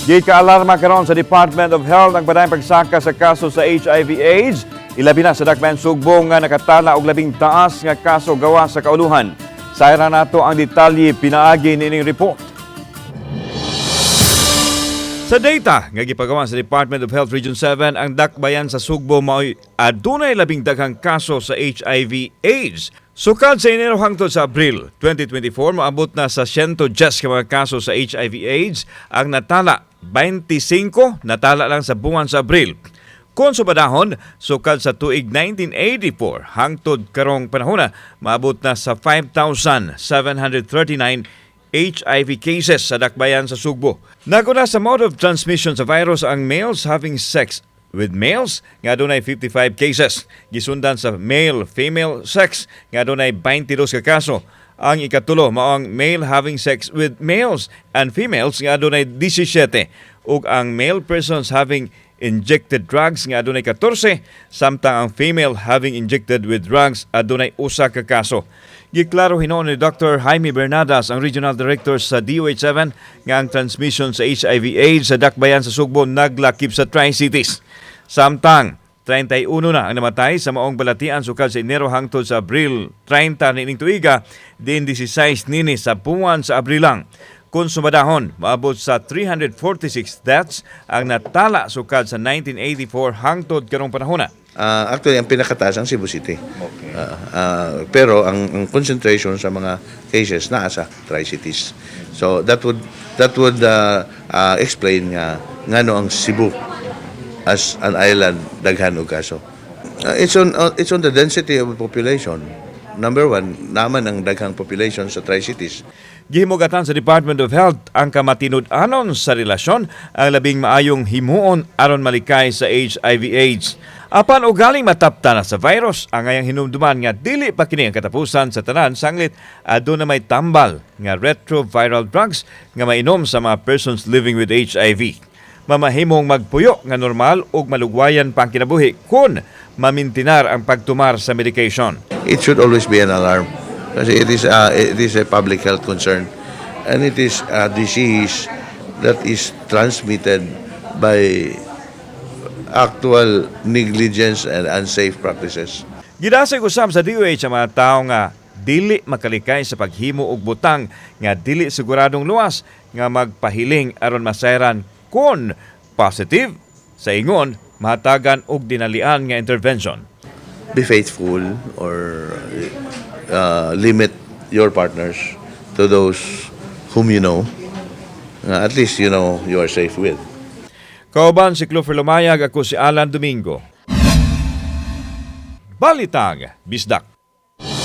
Gikaalarma karon sa Department of Health ang padayong pagsaka sa kaso sa HIV/AIDS. Ilabi na sa dakbayan Sugbo nga nakatala og labing taas nga kaso gawas sa kauluhan. Sayra nato ang detalye pinaagi nining report. Sa data nga gipagawa sa Department of Health Region 7, ang dakbayan sa Sugbo mao'y adunay labing daghang kaso sa HIV/AIDS. Sukad sa Enero hangtod sa Abril 2024, maabot na sa 110 ka mga kaso sa HIV/AIDS ang natala. 25 natala lang sa buwan sa Abril. Kung sumadahon, sukad sa tuig 1984 hangtod karong panahon maabot na sa 5,739 HIV cases sa dakbayan sa Sugbo. Nag-una sa mode of transmission sa virus ang males having sex with males nga adunay 55 cases. Gisundan sa male-female sex nga adunay 22 ka kaso. Ang ikatulo mao ang male having sex with males and females nga adunay 17 ug ang male persons having injected drugs nga adunay 14 samtang ang female having injected with drugs adunay usa ka kaso. Giklaro hinuon ni Dr. Jaime Bernadas, ang Regional Director sa DOH-7, nga ang transmission sa HIV/AIDS sa dakbayan sa Sugbo naglakip sa Tri-Cities. Samtang 31 na ang namatay sa maong balatian sukad sa Enero hangtod sa Abril 30 nining tuiga, din 16 nini sa buwan sa Abril lang. Kung sumadahon, maabot sa 346 deaths ang natala sukad sa 1984 hangtod karong panahon. Actually, ang pinakataas ang Cebu City. Okay. Pero ang concentration sa mga cases naa sa Tri-Cities. So that would explain nga ngano ang Cebu as an island daghan og kaso. It's on the density of population. Number one, naman ang daghang population sa Tri-Cities. Gihimugatan sa Department of Health ang kamatinud-anon sa relasyon ang labing maayong himuon aron malikay sa HIV/AIDS. Apan ugaling matapta na sa virus, ang ngayang hinumduman nga dili pa kini ang katapusan sa tanan sanglit aduna may tambal nga retroviral drugs nga mainom sa mga persons living with HIV. Mamahimong magpuyo nga normal ug malugwayan pang kinabuhi kung mamintinar ang pagtumar sa medication. It should always be an alarm kasi it is a public health concern and it is a disease that is transmitted by actual negligence and unsafe practices. Gidasig usab sa DOH ang mga tawo nga dili makalikay sa paghimo og butang nga dili siguradong luwas nga magpahiling aron masayran kung positive sa ingon mahatagan og dinalian nga intervention. Be faithful or limit your partners to those whom you know. At least you know you are safe with. Kauban si Clover Lumayag, ako si Alan Domingo. Balitang Bisdak.